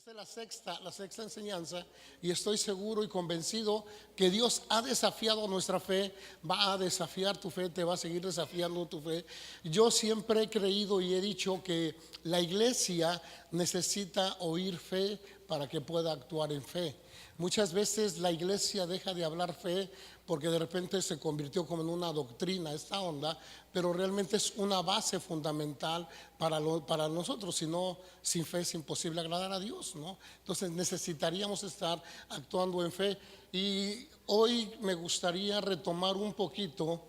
Esta es la sexta enseñanza y estoy seguro y convencido que Dios ha desafiado nuestra fe, va a desafiar tu fe, te va a seguir desafiando tu fe. Yo siempre he creído y he dicho que la iglesia necesita oír fe para que pueda actuar en fe. Muchas veces la iglesia deja de hablar fe porque de repente se convirtió como en una doctrina esta onda, pero realmente es una base fundamental para nosotros. Si no, sin fe es imposible agradar a Dios, ¿no? Entonces necesitaríamos estar actuando en fe. Y hoy me gustaría retomar un poquito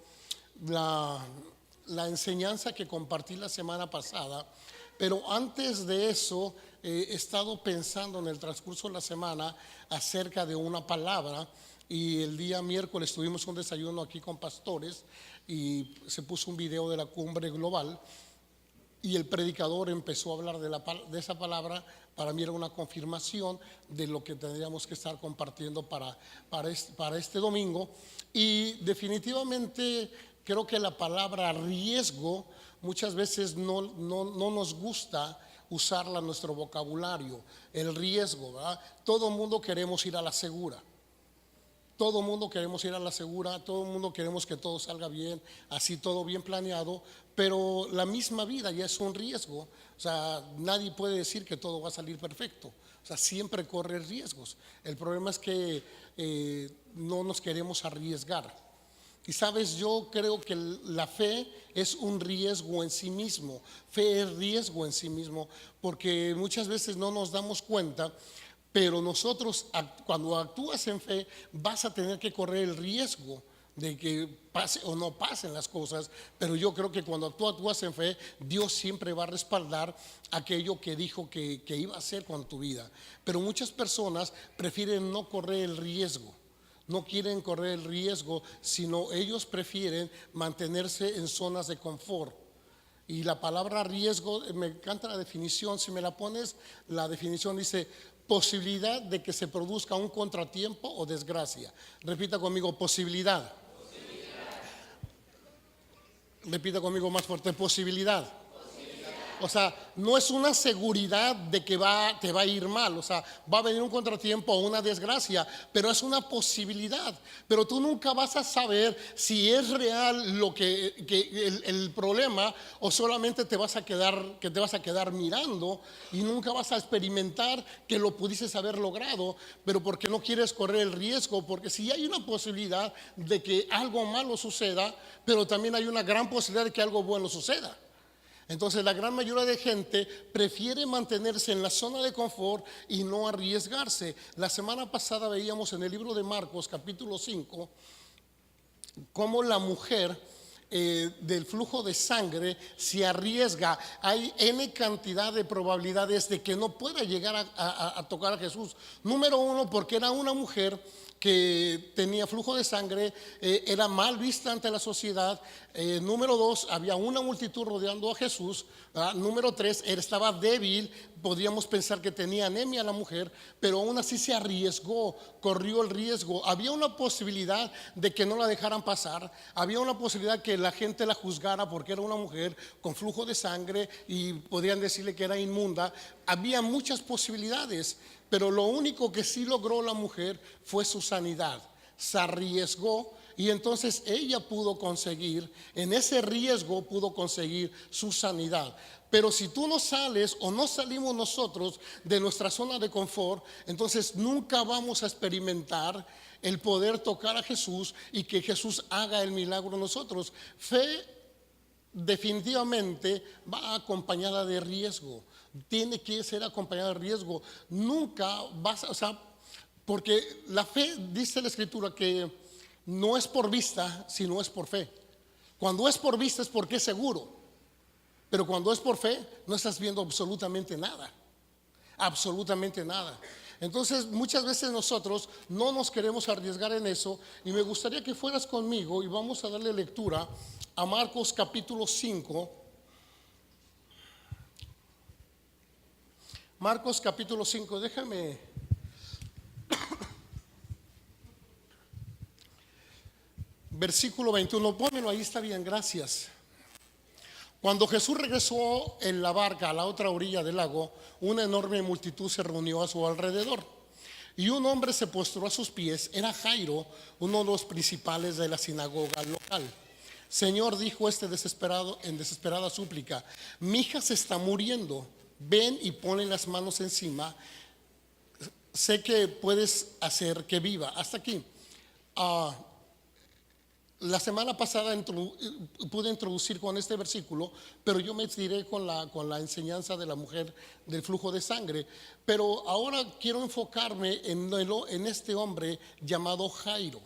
la enseñanza que compartí la semana pasada. Pero antes de eso, he estado pensando en el transcurso de la semana acerca de una palabra. Y el día miércoles tuvimos un desayuno aquí con pastores y se puso un video de la cumbre global y el predicador empezó a hablar de esa palabra. Para mí era una confirmación de lo que tendríamos que estar compartiendo para este domingo. Y definitivamente creo que la palabra riesgo muchas veces no nos gusta usarla en nuestro vocabulario. El riesgo, ¿verdad? Todo el mundo queremos ir a la segura. Todo el mundo queremos ir a la segura, todo el mundo queremos que todo salga bien, así todo bien planeado, pero la misma vida ya es un riesgo. O sea, nadie puede decir que todo va a salir perfecto. O sea, siempre corre riesgos. El problema es que no nos queremos arriesgar. Y sabes, yo creo que la fe es un riesgo en sí mismo. Fe es riesgo en sí mismo, porque muchas veces no nos damos cuenta. Pero nosotros, cuando actúas en fe, vas a tener que correr el riesgo de que pase o no pasen las cosas. Pero yo creo que cuando tú actúas en fe, Dios siempre va a respaldar aquello que dijo que iba a hacer con tu vida. Pero muchas personas prefieren no correr el riesgo. No quieren correr el riesgo, sino ellos prefieren mantenerse en zonas de confort. Y la palabra riesgo, me encanta la definición. Si me la pones, la definición dice: posibilidad de que se produzca un contratiempo o desgracia. Repita conmigo: posibilidad. Repita conmigo más fuerte: posibilidad. O sea, no es una seguridad de que te va a ir mal. O sea, va a venir un contratiempo o una desgracia, pero es una posibilidad. Pero tú nunca vas a saber si es real el problema, o solamente te vas a quedar mirando y nunca vas a experimentar que lo pudieses haber logrado. Pero porque no quieres correr el riesgo, porque si hay una posibilidad de que algo malo suceda, pero también hay una gran posibilidad de que algo bueno suceda. Entonces la gran mayoría de gente prefiere mantenerse en la zona de confort y no arriesgarse. La semana pasada veíamos en el libro de Marcos capítulo 5 cómo la mujer del flujo de sangre se arriesga. Hay N cantidad de probabilidades de que no pueda llegar a tocar a Jesús. Número uno, porque era una mujer que tenía flujo de sangre, era mal vista ante la sociedad. Número dos, había una multitud rodeando a Jesús. Número tres, él estaba débil. Podríamos pensar que tenía anemia la mujer, pero aún así se arriesgó, corrió el riesgo. Había una posibilidad de que no la dejaran pasar. Había una posibilidad que la gente la juzgara porque era una mujer con flujo de sangre y podrían decirle que era inmunda. Había muchas posibilidades, pero lo único que sí logró la mujer fue su sanidad. Se arriesgó y entonces ella pudo conseguir, en ese riesgo pudo conseguir su sanidad. Pero si tú no sales o no salimos nosotros de nuestra zona de confort, entonces nunca vamos a experimentar el poder tocar a Jesús y que Jesús haga el milagro en nosotros. Fe definitivamente va acompañada de riesgo. Tiene que ser acompañada de riesgo. Nunca vas, o sea, porque la fe, dice la escritura, que no es por vista, sino es por fe. Cuando es por vista es porque es seguro. Pero cuando es por fe, no estás viendo absolutamente nada. Absolutamente nada. Entonces muchas veces nosotros no nos queremos arriesgar en eso. Y me gustaría que fueras conmigo y vamos a darle lectura a Marcos capítulo 5. Marcos capítulo 5, déjame. Versículo 21, pónmelo ahí, está bien, gracias. Cuando Jesús regresó en la barca a la otra orilla del lago, una enorme multitud se reunió a su alrededor. Y un hombre se postró a sus pies. Era Jairo, uno de los principales de la sinagoga local. Señor, dijo este desesperado, en desesperada súplica, mi hija se está muriendo. Ven y ponle las manos encima. Sé que puedes hacer que viva. Hasta aquí. La semana pasada pude introducir con este versículo, pero yo me tiré con la enseñanza de la mujer del flujo de sangre. Pero ahora quiero enfocarme en este hombre llamado Jairo.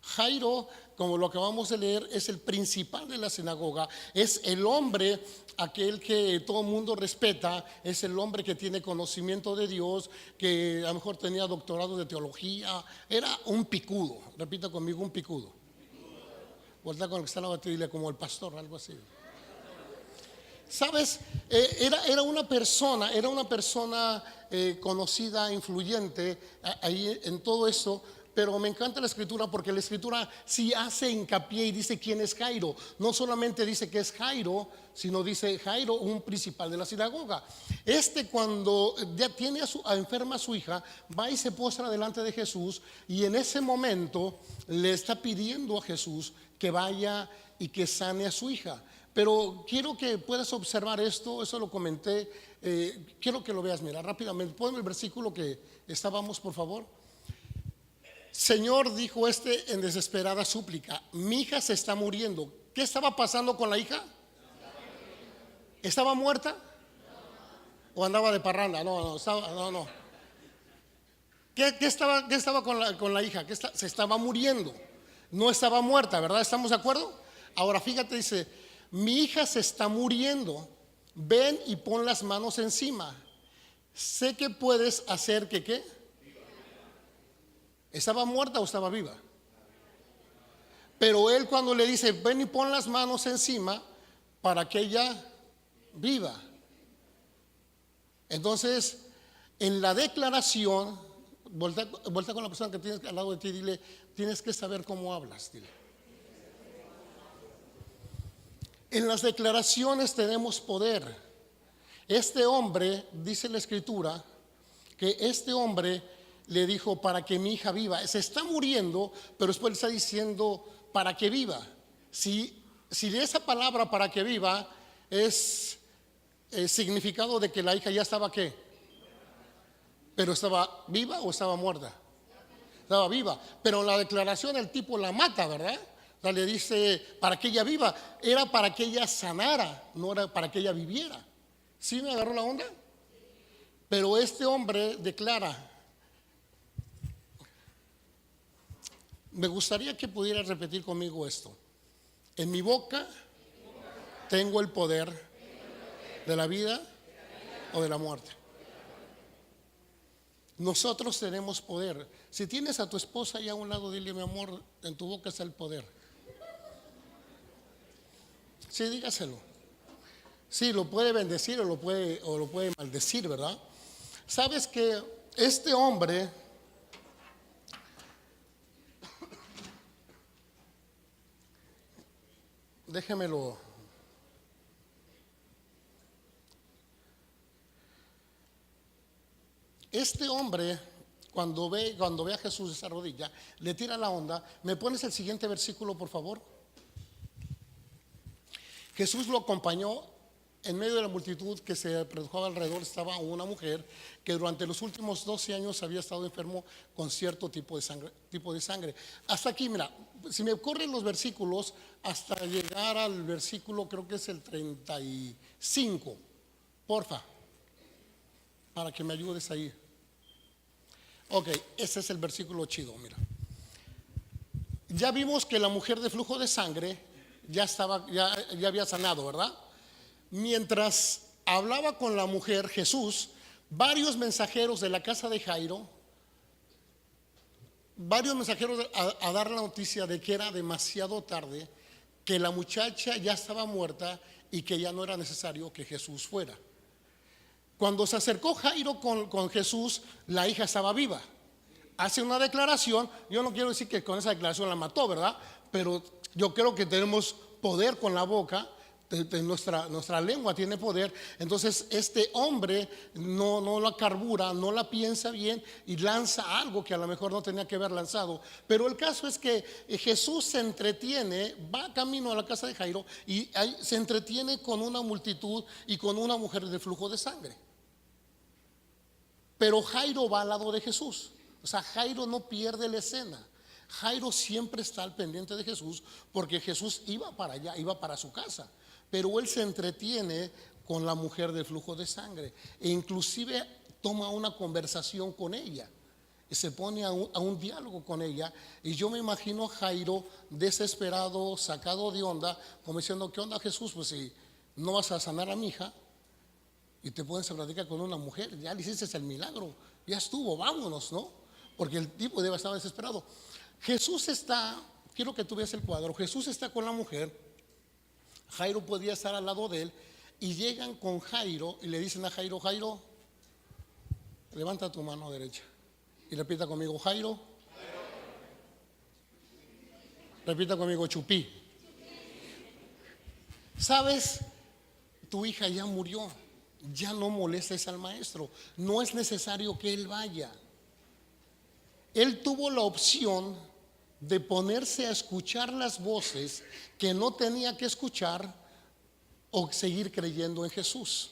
Jairo, como lo acabamos de leer, es el principal de la sinagoga, es el hombre aquel que todo el mundo respeta, es el hombre que tiene conocimiento de Dios, que a lo mejor tenía doctorado de teología, era un picudo. Repita conmigo, un picudo. Voltea con el que está en la batería como el pastor, algo así. ¿Sabes? Era una persona conocida, influyente ahí en todo eso. Pero me encanta la escritura porque la escritura sí hace hincapié y dice quién es Jairo. No solamente dice que es Jairo, sino dice Jairo, un principal de la sinagoga. Cuando ya tiene enferma a su hija, va y se postra delante de Jesús, y en ese momento le está pidiendo a Jesús que vaya y que sane a su hija. Pero quiero que puedas observar esto, eso lo comenté, quiero que lo veas. Mira, rápidamente, ponme el versículo que estábamos, por favor. Señor, dijo en desesperada súplica, mi hija se está muriendo. ¿Qué estaba pasando con la hija? ¿Estaba muerta? ¿O andaba de parranda? No. ¿Qué estaba con la hija? Se estaba muriendo. No estaba muerta, ¿verdad? ¿Estamos de acuerdo? Ahora fíjate, dice, mi hija se está muriendo. Ven y pon las manos encima. Sé que puedes hacer que ¿qué? ¿Estaba muerta o estaba viva? Pero él cuando le dice, ven y pon las manos encima para que ella viva. Entonces, en la declaración, voltea con la persona que tienes al lado de ti y dile, tienes que saber cómo hablas, dile. En las declaraciones tenemos poder. Este hombre, dice la escritura, que este hombre le dijo para que mi hija viva. Se está muriendo, pero después le está diciendo para que viva. Si de esa palabra para que viva es el significado de que la hija ya estaba ¿qué? Pero estaba viva o estaba muerta. Estaba viva, pero en la declaración el tipo la mata, ¿verdad? O sea, le dice para que ella viva. Era para que ella sanara, no era para que ella viviera. ¿Sí me agarró la onda? Pero este hombre declara. Me gustaría que pudieras repetir conmigo esto. En mi boca tengo el poder de la vida o de la muerte. Nosotros tenemos poder. Si tienes a tu esposa ahí a un lado, dile, mi amor, en tu boca está el poder. Sí, dígaselo. Sí, lo puede bendecir o lo puede maldecir, ¿verdad? Sabes que este hombre, déjemelo. Este hombre, cuando ve a Jesús de esa rodilla, le tira la onda. ¿Me pones el siguiente versículo, por favor? Jesús lo acompañó. En medio de la multitud que se produjo alrededor estaba una mujer que durante los últimos 12 años había estado enfermo con cierto tipo de sangre. Hasta aquí, mira, si me corren los versículos hasta llegar al versículo, creo que es el 35, porfa, para que me ayudes ahí. Ok, ese es el versículo chido, mira. Ya vimos que la mujer de flujo de sangre ya había sanado, ¿verdad? Mientras hablaba con la mujer Jesús, varios mensajeros de la casa de Jairo, a dar la noticia de que era demasiado tarde, que la muchacha ya estaba muerta y que ya no era necesario que Jesús fuera. Cuando se acercó Jairo con Jesús, la hija estaba viva. Hace una declaración. Yo no quiero decir que con esa declaración la mató, ¿verdad? Pero yo creo que tenemos poder con la boca. nuestra lengua tiene poder. Entonces este hombre no la carbura, no la piensa bien y lanza algo que a lo mejor no tenía que haber lanzado. Pero el caso es que Jesús se entretiene, va camino a la casa de Jairo y ahí se entretiene con una multitud y con una mujer de flujo de sangre. Pero Jairo va al lado de Jesús. O sea, Jairo no pierde la escena. Jairo siempre está al pendiente de Jesús, porque Jesús iba para allá, iba para su casa, pero él se entretiene con la mujer del flujo de sangre e inclusive toma una conversación con ella y se pone a un diálogo con ella. Y yo me imagino a Jairo desesperado, sacado de onda, como diciendo: ¿qué onda, Jesús? Pues si no vas a sanar a mi hija y te pones a platicar con una mujer, ya le hiciste el milagro, ya estuvo, vámonos, ¿no? Porque el tipo debe estar desesperado. Jesús está, quiero que tú veas el cuadro, Jesús está con la mujer, Jairo podía estar al lado de él, y llegan con Jairo y le dicen a Jairo: Jairo, levanta tu mano derecha y repita conmigo: Jairo. Repita conmigo: Chupí. ¿Sabes? Tu hija ya murió, ya no molestes al maestro, no es necesario que él vaya. Él tuvo la opción de ponerse a escuchar las voces que no tenía que escuchar o seguir creyendo en Jesús.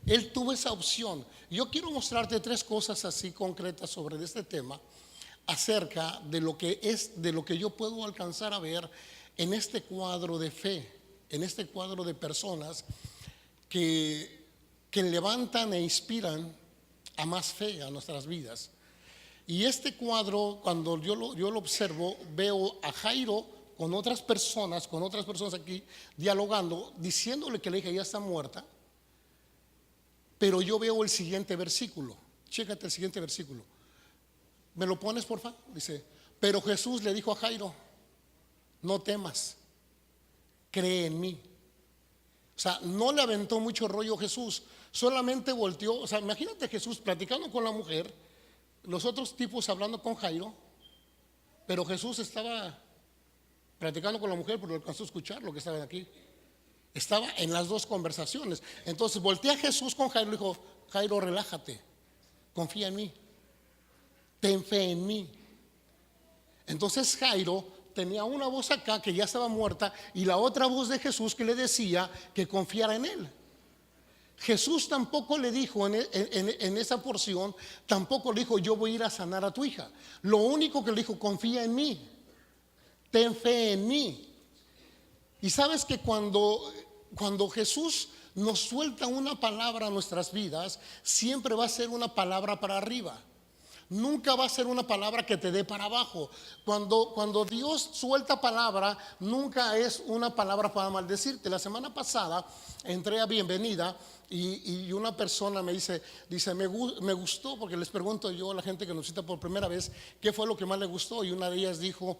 Él tuvo esa opción. Yo quiero mostrarte tres cosas así concretas sobre este tema, acerca de lo que yo puedo alcanzar a ver en este cuadro de fe, en este cuadro de personas que levantan e inspiran a más fe a nuestras vidas. Y este cuadro, cuando yo lo observo, veo a Jairo con otras personas aquí dialogando, diciéndole que la hija ya está muerta. Pero yo veo el siguiente versículo. Chécate el siguiente versículo. ¿Me lo pones, por favor? Dice: pero Jesús le dijo a Jairo: no temas, cree en mí. O sea, no le aventó mucho rollo Jesús, solamente volteó. O sea, imagínate Jesús platicando con la mujer, los otros tipos hablando con Jairo, pero Jesús estaba platicando con la mujer, pero alcanzó a escuchar lo que estaba aquí. Estaba en las dos conversaciones. Entonces voltea Jesús con Jairo y dijo: Jairo, relájate, confía en mí, ten fe en mí. Entonces Jairo tenía una voz acá que ya estaba muerta y la otra voz de Jesús que le decía que confiara en él. Jesús tampoco le dijo en esa porción, tampoco le dijo: yo voy a ir a sanar a tu hija. Lo único que le dijo: confía en mí, ten fe en mí. Y sabes que cuando Jesús nos suelta una palabra a nuestras vidas, siempre va a ser una palabra para arriba. Nunca va a ser una palabra que te dé para abajo. Cuando Dios suelta palabra, nunca es una palabra para maldecirte. La semana pasada entré a Bienvenida y una persona me dice: me gustó, porque les pregunto yo a la gente que nos visita por primera vez qué fue lo que más le gustó, y una de ellas dijo: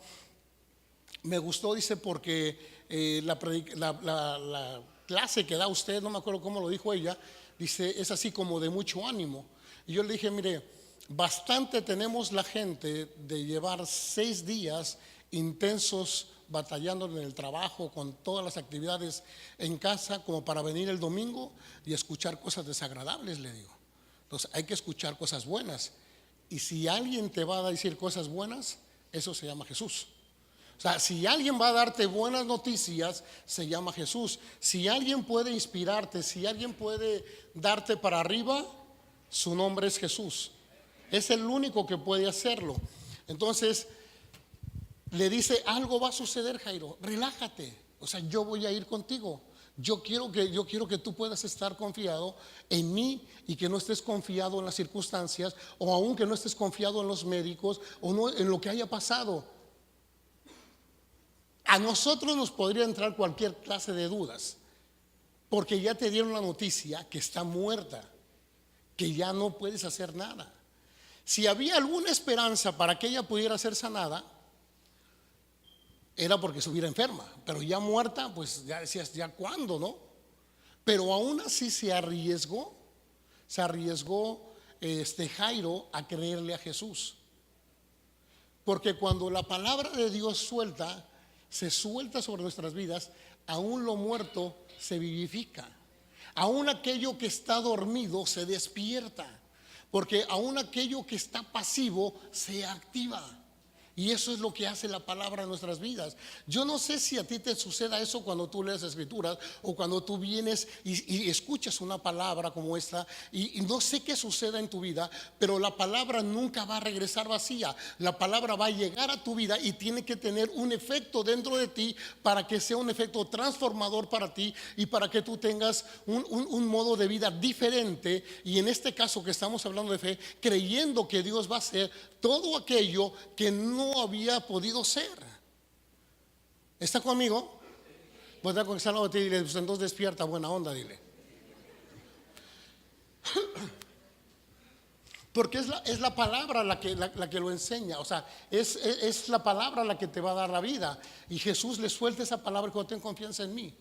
me gustó, dice, porque la clase que da usted, no me acuerdo cómo lo dijo ella, dice, es así como de mucho ánimo. Y yo le dije: mire, bastante tenemos la gente de llevar 6 días intensos batallando en el trabajo, con todas las actividades en casa, como para venir el domingo y escuchar cosas desagradables, le digo. Entonces hay que escuchar cosas buenas, y si alguien te va a decir cosas buenas, eso se llama Jesús. O sea, si alguien va a darte buenas noticias, se llama Jesús. Si alguien puede inspirarte, si alguien puede darte para arriba, su nombre es Jesús. Es el único que puede hacerlo. Entonces le dice: algo va a suceder, Jairo, relájate. O sea, yo voy a ir contigo. Yo quiero que tú puedas estar confiado en mí y que no estés confiado en las circunstancias, o aún que no estés confiado en los médicos o no, en lo que haya pasado. A nosotros nos podría entrar cualquier clase de dudas, porque ya te dieron la noticia que está muerta, que ya no puedes hacer nada. Si había alguna esperanza para que ella pudiera ser sanada, era porque estuviera enferma, pero ya muerta, pues ya decías: ¿ya cuándo, no? Pero aún así se arriesgó Jairo a creerle a Jesús, porque cuando la palabra de Dios se suelta sobre nuestras vidas, aún lo muerto se vivifica. Aún aquello que está dormido se despierta. Porque aún aquello que está pasivo se activa. Y eso es lo que hace la palabra en nuestras vidas. Yo no sé si a ti te suceda eso cuando tú lees escrituras o cuando tú vienes y escuchas una palabra como esta, y no sé qué suceda en tu vida, pero la palabra nunca va a regresar vacía. La palabra va a llegar a tu vida y tiene que tener un efecto dentro de ti para que sea un efecto transformador para ti y para que tú tengas un modo de vida diferente. Y en este caso que estamos hablando de fe, creyendo que Dios va a hacer todo aquello que no había podido ser. ¿Está conmigo? Pues da con que a ti y dile, pues entonces despierta, buena onda, dile. Porque es la palabra la que lo enseña. O sea, es la palabra la que te va a dar la vida. Y Jesús le suelta esa palabra: cuando ten confianza en mí.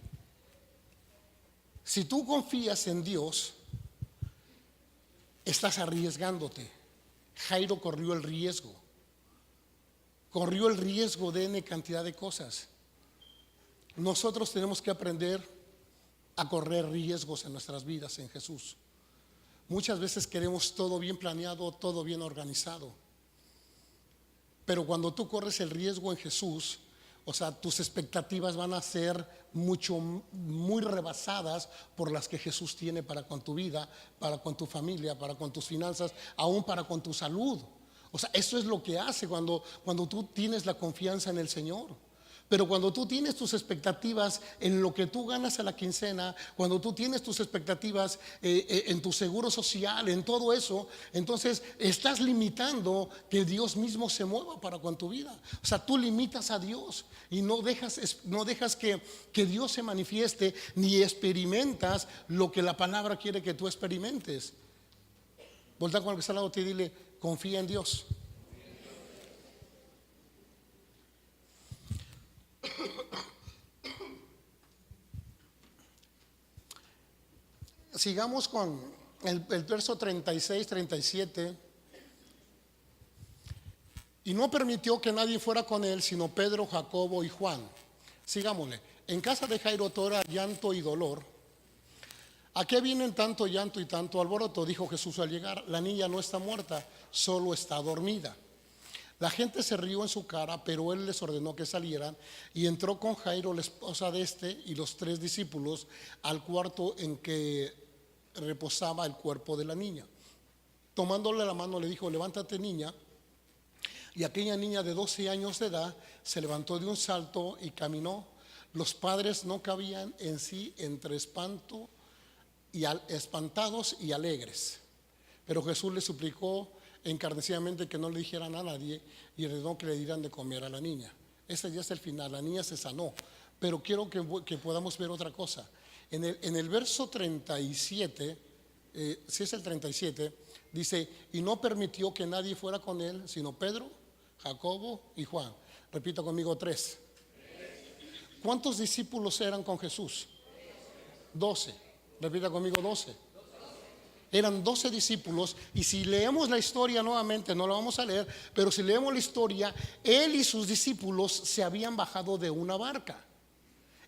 Si tú confías en Dios, estás arriesgándote. Jairo corrió el riesgo. Corrió el riesgo de N cantidad de cosas. Nosotros tenemos que aprender a correr riesgos en nuestras vidas en Jesús. Muchas veces queremos todo bien planeado, todo bien organizado. Pero cuando tú corres el riesgo en Jesús, o sea, tus expectativas van a ser muy rebasadas por las que Jesús tiene para con tu vida, para con tu familia, para con tus finanzas, aún para con tu salud. O sea, eso es lo que hace cuando tú tienes la confianza en el Señor. Pero cuando tú tienes tus expectativas en lo que tú ganas a la quincena, cuando tú tienes tus expectativas en tu seguro social, en todo eso, entonces estás limitando que Dios mismo se mueva para con tu vida. O sea, tú limitas a Dios y no dejas que Dios se manifieste, ni experimentas lo que la palabra quiere que tú experimentes. Volta con el que está al lado de ti y dile: confía en Dios. Sigamos con el verso 36, 37. Y no permitió que nadie fuera con él, sino Pedro, Jacobo y Juan. Sigámosle. En casa de Jairo todo era llanto y dolor. ¿A qué vienen tanto llanto y tanto alboroto?, dijo Jesús al llegar. La niña no está muerta, solo está dormida. La gente se rió en su cara, pero él les ordenó que salieran, y entró con Jairo, la esposa de este, y los 3 discípulos al cuarto en que reposaba el cuerpo de la niña. Tomándole la mano le dijo: levántate, niña. Y aquella niña de 12 años de edad se levantó de un salto y caminó. Los padres no cabían en sí entre espantados y alegres. Pero Jesús le suplicó encarecidamente que no le dijeran a nadie, y ordenó que le dieran de comer a la niña. Ese ya es el final. La niña se sanó. Pero quiero que podamos ver otra cosa. En el verso 37, si es el 37, dice: y no permitió que nadie fuera con él, sino Pedro, Jacobo y Juan. Repita conmigo: 3. ¿Cuántos discípulos eran con Jesús? 12. Repita conmigo: 12. Eran 12 discípulos. Y si leemos la historia nuevamente, no la vamos a leer, pero si leemos la historia, él y sus discípulos se habían bajado de una barca.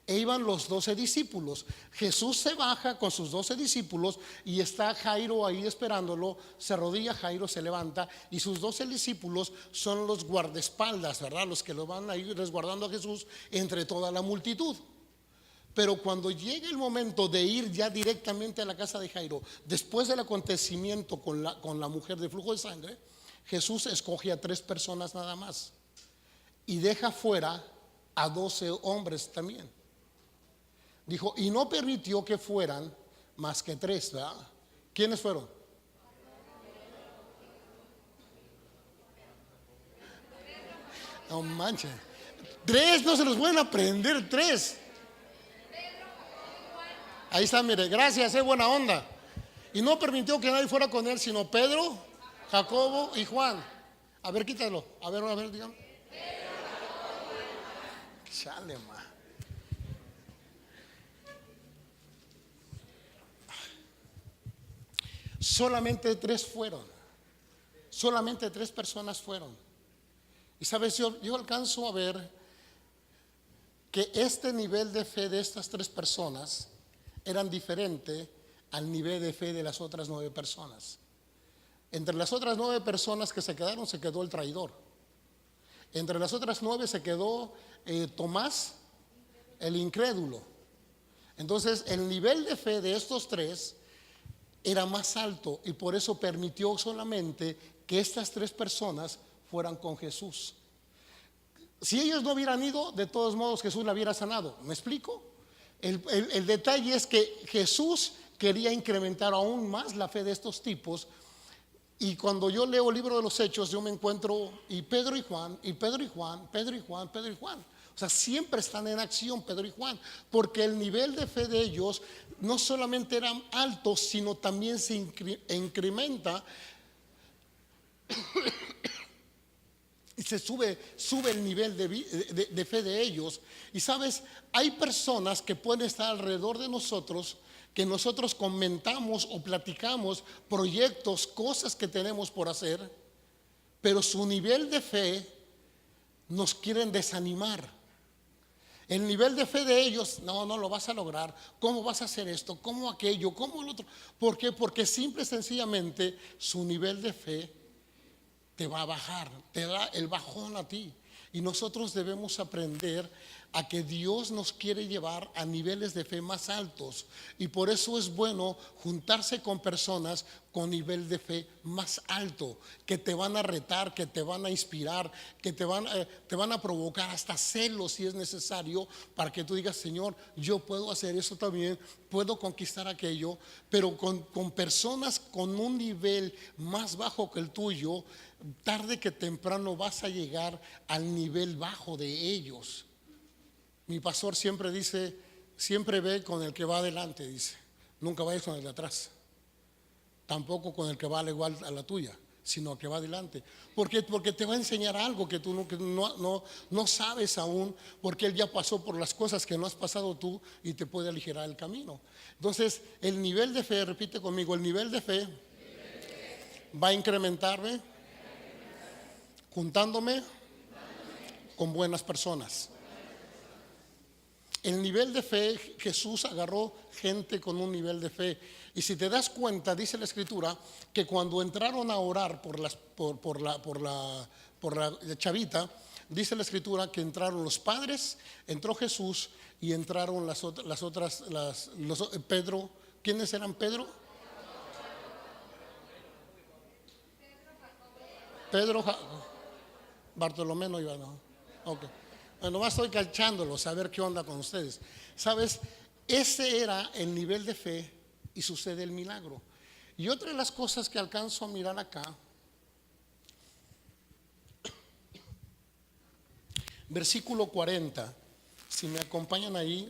E iban los 12 discípulos. Jesús se baja con sus 12 discípulos y está Jairo ahí esperándolo. Se arrodilla Jairo, se levanta, y sus 12 discípulos son los guardaespaldas, ¿verdad? Los que lo van a ir resguardando a Jesús entre toda la multitud. Pero cuando llega el momento de ir ya directamente a la casa de Jairo, después del acontecimiento con la mujer de flujo de sangre, Jesús escoge a 3 personas nada más y deja fuera a 12 hombres también. Dijo: y no permitió que fueran más que 3, ¿verdad? ¿Quiénes fueron? No manches, 3 no se los pueden aprender, 3. Ahí está, mire, gracias, buena onda. Y no permitió que nadie fuera con él, sino Pedro, Jacobo y Juan. A ver, quítalo. A ver, dígame. Chale, ma. Solamente 3 fueron. Solamente 3 personas fueron. Y sabes, yo alcanzo a ver que este nivel de fe de estas tres personas eran diferente al nivel de fe de las otras 9 personas. Entre las otras 9 personas que se quedaron, se quedó el traidor. Entre las otras 9 se quedó Tomás, el incrédulo. Entonces el nivel de fe de estos tres era más alto, y por eso permitió solamente que estas tres personas fueran con Jesús. Si ellos no hubieran ido, de todos modos Jesús la hubiera sanado. ¿Me explico? El detalle es que Jesús quería incrementar aún más la fe de estos tipos. Y cuando yo leo el libro de los Hechos, yo me encuentro y Pedro y Juan, y Pedro y Juan, Pedro y Juan, Pedro y Juan. O sea, siempre están en acción Pedro y Juan, porque el nivel de fe de ellos no solamente era alto, sino también se incrementa y se sube el nivel de fe de ellos. Y sabes, hay personas que pueden estar alrededor de nosotros, que nosotros comentamos o platicamos proyectos, cosas que tenemos por hacer, pero su nivel de fe nos quieren desanimar. El nivel de fe de ellos, no lo vas a lograr. ¿Cómo vas a hacer esto? ¿Cómo aquello? ¿Cómo el otro? ¿Por qué? Porque simple y sencillamente su nivel de fe te va a bajar, te da el bajón a ti. Y nosotros debemos aprender a que Dios nos quiere llevar a niveles de fe más altos, y por eso es bueno juntarse con personas con nivel de fe más alto, que te van a retar, que te van a inspirar, que te van a provocar hasta celos si es necesario, para que tú digas: Señor, yo puedo hacer eso también, puedo conquistar aquello. Pero con personas con un nivel más bajo que el tuyo, tarde que temprano vas a llegar al nivel bajo de ellos. Mi pastor siempre dice: siempre ve con el que va adelante, dice, nunca vayas con el de atrás, tampoco con el que va al igual a la tuya, sino que va adelante. Porque te va a enseñar algo que tú no sabes aún, porque él ya pasó por las cosas que no has pasado tú, y te puede aligerar el camino. Entonces el nivel de fe, repite conmigo, el nivel de fe va a incrementarme juntándome con buenas personas. El nivel de fe, Jesús agarró gente con un nivel de fe. Y si te das cuenta, dice la Escritura que cuando entraron a orar por la chavita, dice la Escritura que entraron los padres, entró Jesús y entraron Pedro. ¿Quiénes eran Pedro? Pedro, Bartolomé no iba, no. Ok. Nomás estoy cachándolo, a ver qué onda con ustedes. Sabes, ese era el nivel de fe, y sucede el milagro. Y otra de las cosas que alcanzo a mirar acá, versículo 40, si me acompañan ahí,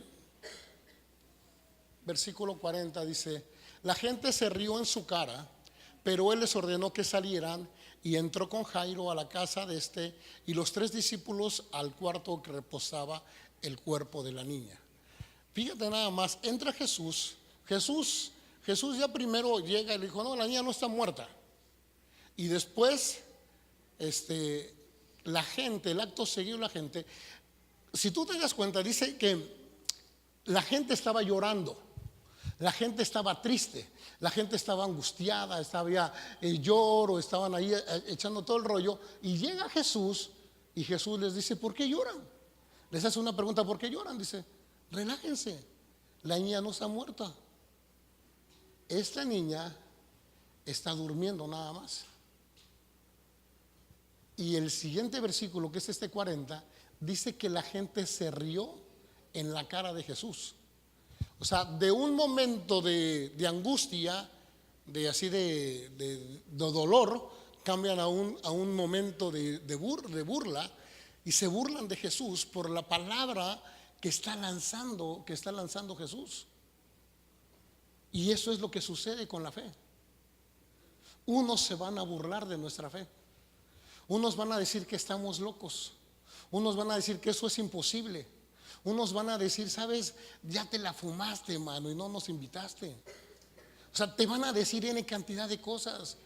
versículo 40 dice: la gente se rió en su cara, pero él les ordenó que salieran, y entró con Jairo a la casa de este, y los 3 discípulos al cuarto que reposaba el cuerpo de la niña. Fíjate nada más, entra Jesús ya primero llega y le dijo: no, la niña no está muerta. Y después la gente, el acto seguido, la gente, si tú te das cuenta, dice que la gente estaba llorando, la gente estaba triste, la gente estaba angustiada, estaba lloro, estaban ahí echando todo el rollo. Y llega Jesús, y Jesús les dice: ¿por qué lloran? Les hace una pregunta: ¿por qué lloran? Dice: relájense, la niña no está muerta, esta niña está durmiendo nada más. Y el siguiente versículo, que es este 40, dice que la gente se rió en la cara de Jesús. O sea, de un momento de angustia, de dolor, cambian a un momento de burla, y se burlan de Jesús por la palabra que está lanzando Jesús. Y eso es lo que sucede con la fe. Unos se van a burlar de nuestra fe, unos van a decir que estamos locos, unos van a decir que eso es imposible, unos van a decir: sabes, ya te la fumaste, mano, y no nos invitaste. O sea, te van a decir N cantidad de cosas.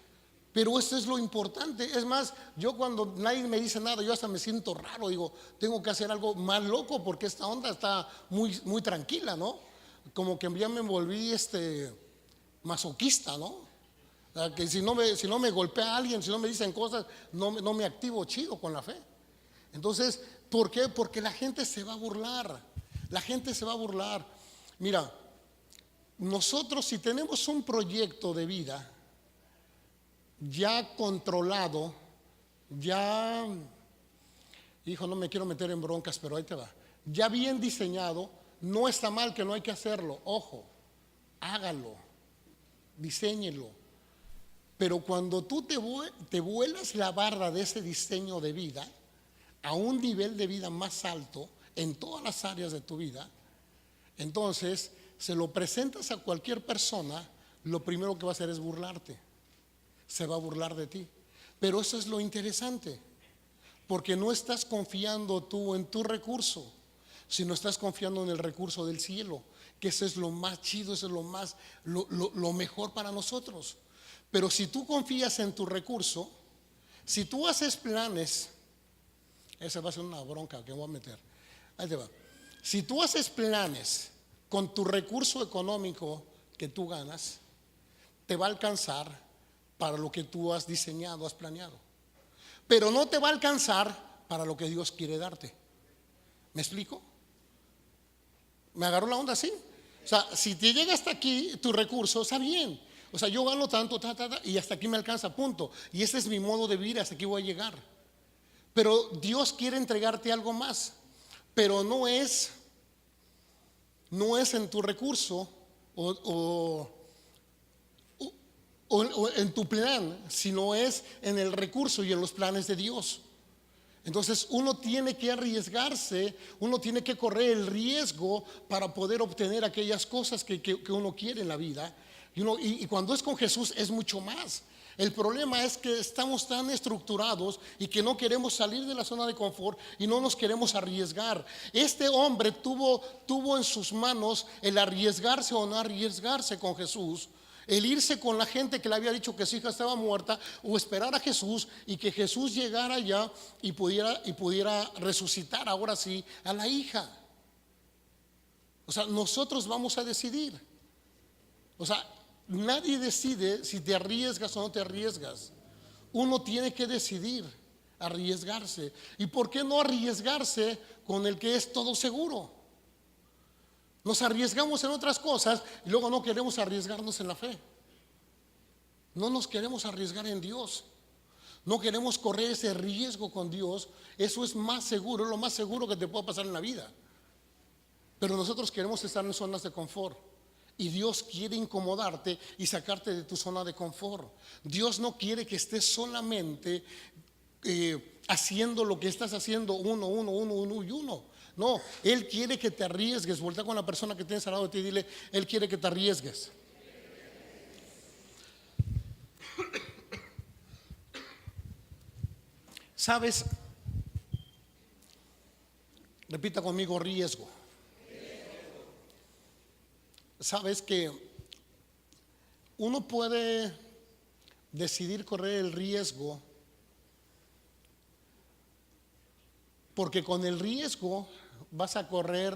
Pero eso es lo importante. Es más, yo cuando nadie me dice nada, yo hasta me siento raro. Digo, tengo que hacer algo más loco porque esta onda está muy, muy tranquila, ¿no? Como que ya me volví masoquista, ¿no? O sea, que si no me golpea alguien, si no me dicen cosas, no me activo chido con la fe. Entonces, ¿por qué? Porque la gente se va a burlar. La gente se va a burlar. Mira, nosotros si tenemos un proyecto de vida ya controlado, ya, hijo, no me quiero meter en broncas, pero ahí te va. Ya bien diseñado, no está mal, que no hay que hacerlo. Ojo, hágalo, diséñelo. Pero cuando tú te vuelas la barra de ese diseño de vida a un nivel de vida más alto en todas las áreas de tu vida, entonces se lo presentas a cualquier persona, lo primero que va a hacer es burlarte. Se va a burlar de ti. Pero eso es lo interesante, porque no estás confiando tú en tu recurso, sino estás confiando en el recurso del cielo, que eso es lo más chido, eso es lo mejor para nosotros. Pero si tú confías en tu recurso, si tú haces planes, esa va a ser una bronca que voy a meter. Ahí te va. Si tú haces planes con tu recurso económico que tú ganas, te va a alcanzar para lo que tú has diseñado, has planeado. Pero no te va a alcanzar para lo que Dios quiere darte. ¿Me explico? ¿Me agarró la onda así? O sea, si te llega hasta aquí tu recurso, está bien. O sea, yo gano tanto, y hasta aquí me alcanza, punto. Y ese es mi modo de vivir, hasta aquí voy a llegar. Pero Dios quiere entregarte algo más. Pero no es en tu recurso o en tu plan, sino es en el recurso y en los planes de Dios. Entonces uno tiene que arriesgarse, uno tiene que correr el riesgo para poder obtener aquellas cosas que uno quiere en la vida. Y cuando es con Jesús es mucho más. El problema es que estamos tan estructurados y que no queremos salir de la zona de confort y no nos queremos arriesgar. Este hombre tuvo en sus manos el arriesgarse o no arriesgarse con Jesús, el irse con la gente que le había dicho que su hija estaba muerta, o esperar a Jesús y que Jesús llegara allá y pudiera resucitar ahora sí a la hija. O sea, nosotros vamos a decidir. O sea, nadie decide si te arriesgas o no te arriesgas. Uno tiene que decidir arriesgarse. ¿Y por qué no arriesgarse con el que es todo seguro? Nos arriesgamos en otras cosas y luego no queremos arriesgarnos en la fe. No nos queremos arriesgar en Dios. No queremos correr ese riesgo con Dios. Eso es más seguro, es lo más seguro que te puede pasar en la vida. Pero nosotros queremos estar en zonas de confort. Y Dios quiere incomodarte y sacarte de tu zona de confort. Dios no quiere que estés solamente haciendo lo que estás haciendo uno. No, Él quiere que te arriesgues. Voltea con la persona que tienes al lado de ti y dile: Él quiere que te arriesgues. ¿Sabes? Repita conmigo: riesgo. ¿Sabes que uno puede decidir correr el riesgo? Porque con el riesgo vas a correr,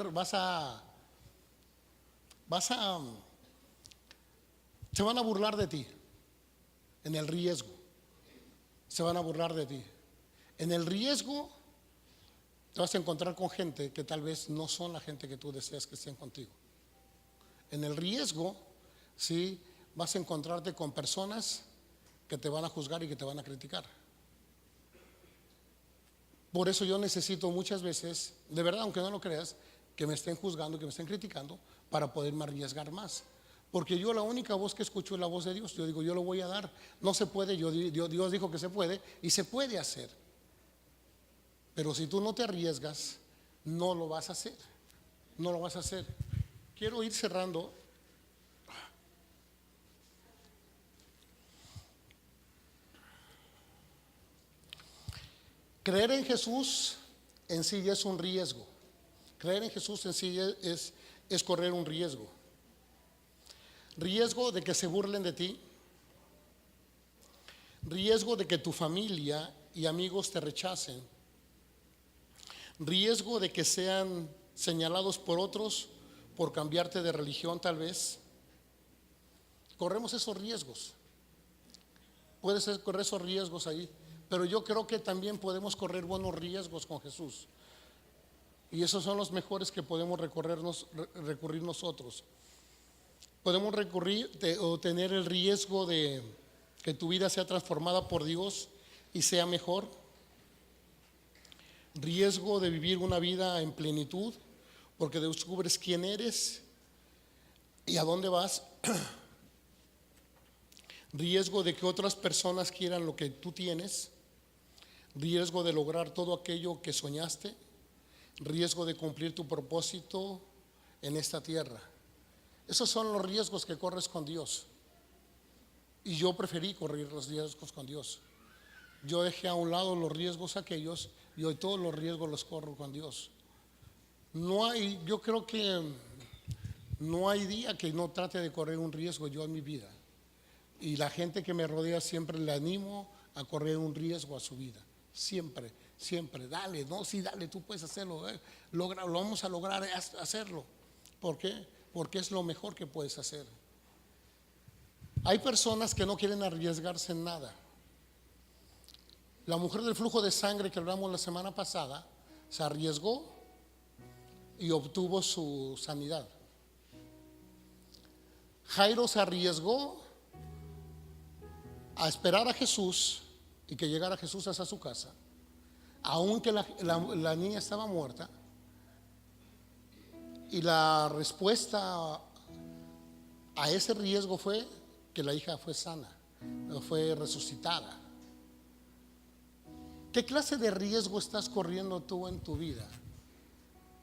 se van a burlar de ti. En el riesgo se van a burlar de ti. En el riesgo te vas a encontrar con gente que tal vez no son la gente que tú deseas que estén contigo. En el riesgo, sí, vas a encontrarte con personas que te van a juzgar y que te van a criticar. Por eso yo necesito muchas veces, de verdad, aunque no lo creas, que me estén juzgando, que me estén criticando, para poderme arriesgar más. Porque yo la única voz que escucho es la voz de Dios. Yo digo: yo lo voy a dar. No se puede, Dios dijo que se puede y se puede hacer. Pero si tú no te arriesgas, no lo vas a hacer. No lo vas a hacer. Quiero ir cerrando. Creer en Jesús en sí es un riesgo. Creer en Jesús en sí es correr un riesgo. Riesgo de que se burlen de ti. riesgo de que tu familia y amigos te rechacen, riesgo de que sean señalados por otros por cambiarte de religión tal vez. Corremos esos riesgos. Puedes correr esos riesgos ahí, pero yo creo que también podemos correr buenos riesgos con Jesús. Y esos son los mejores que podemos recurrir nosotros. Podemos recurrir o tener el riesgo de que tu vida sea transformada por Dios y sea mejor. Riesgo de vivir una vida en plenitud, porque descubres quién eres y a dónde vas. Riesgo de que otras personas quieran lo que tú tienes. Riesgo de lograr todo aquello que soñaste. Riesgo de cumplir tu propósito en esta tierra. Esos son los riesgos que corres con Dios. Y yo preferí correr los riesgos con Dios. Yo dejé a un lado los riesgos aquellos y hoy todos los riesgos los corro con Dios. Yo creo que no hay día que no trate de correr un riesgo yo en mi vida. Y la gente que me rodea siempre le animo a correr un riesgo a su vida. Siempre, siempre, dale, no, sí, dale, tú puedes hacerlo, lo vamos a lograr hacerlo. ¿Por qué? Porque es lo mejor que puedes hacer. Hay personas que no quieren arriesgarse en nada. La mujer del flujo de sangre que hablamos la semana pasada se arriesgó y obtuvo su sanidad. Jairo se arriesgó a esperar a Jesús y que llegara Jesús hasta su casa, aunque la niña estaba muerta. Y la respuesta a ese riesgo fue que la hija fue sana, fue resucitada. ¿Qué clase de riesgo estás corriendo tú en tu vida?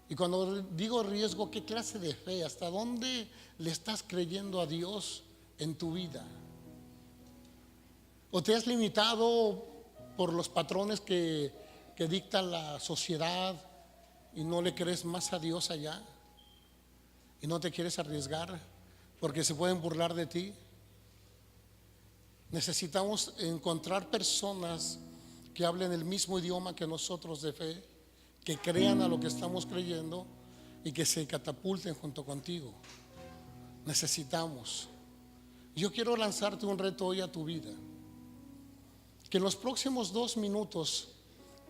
Y cuando digo riesgo, ¿qué clase de fe? ¿Hasta dónde le estás creyendo a Dios en tu vida? ¿O te has limitado por los patrones que dicta la sociedad y no le crees más a Dios allá? ¿Y no te quieres arriesgar porque se pueden burlar de ti? Necesitamos encontrar personas que hablen el mismo idioma que nosotros de fe, que crean a lo que estamos creyendo y que se catapulten junto contigo. Necesitamos. Yo quiero lanzarte un reto hoy a tu vida. Que en los próximos 2 minutos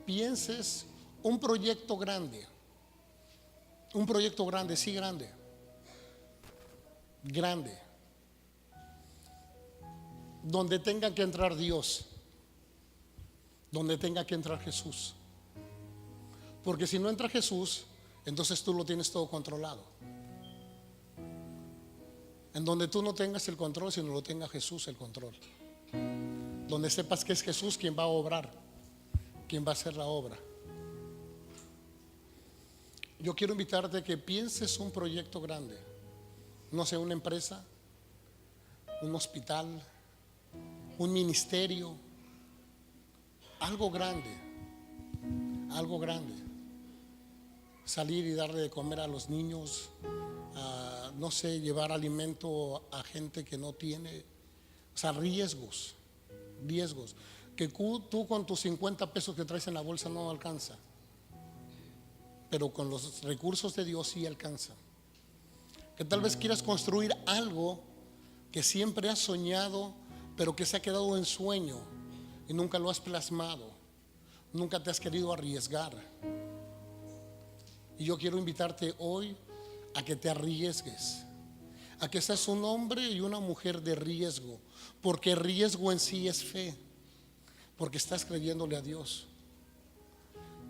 pienses un proyecto grande. Un proyecto grande, sí, grande. Grande. Donde tenga que entrar Dios. Donde tenga que entrar Jesús. Porque si no entra Jesús, entonces tú lo tienes todo controlado. En donde tú no tengas el control, sino lo tenga Jesús el control. Donde sepas que es Jesús quien va a obrar, quien va a hacer la obra. Yo quiero invitarte a que pienses un proyecto grande. No sé, una empresa, un hospital, un ministerio, algo grande, algo grande. Salir y darle de comer a los niños, no sé, llevar alimento a gente que no tiene. O sea, riesgos, que tú con tus 50 pesos que traes en la bolsa no alcanza, pero con los recursos de Dios sí alcanza. Que tal vez quieras construir algo que siempre has soñado, pero que se ha quedado en sueño y nunca lo has plasmado, nunca te has querido arriesgar. Y yo quiero invitarte hoy a que te arriesgues, a que seas un hombre y una mujer de riesgo, porque riesgo en sí es fe, porque estás creyéndole a Dios.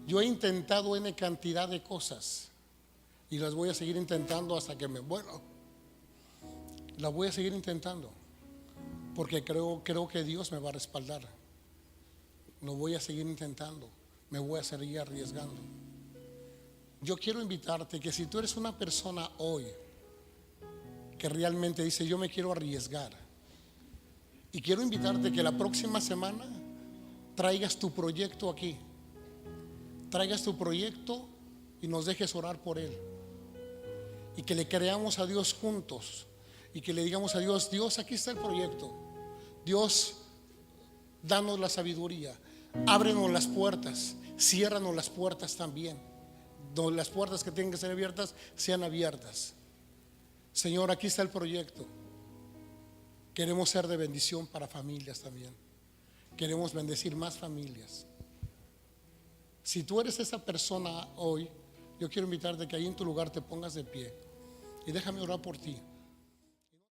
Yo he intentado N cantidad de cosas y las voy a seguir intentando hasta que me muera. Las voy a seguir intentando porque creo que Dios me va a respaldar. Lo voy a seguir intentando, me voy a seguir arriesgando. Yo quiero invitarte que si tú eres una persona hoy que realmente dice yo me quiero arriesgar, y quiero invitarte que la próxima semana traigas tu proyecto aquí, traigas tu proyecto y nos dejes orar por él, y que le creamos a Dios juntos y que le digamos a Dios, Dios, aquí está el proyecto, Dios, danos la sabiduría, ábrenos las puertas, ciérranos las puertas también. Las puertas que tienen que ser abiertas sean abiertas. Señor, aquí está el proyecto. Queremos ser de bendición para familias también. Queremos bendecir más familias. Si tú eres esa persona hoy, yo quiero invitarte que ahí en tu lugar te pongas de pie y déjame orar por ti.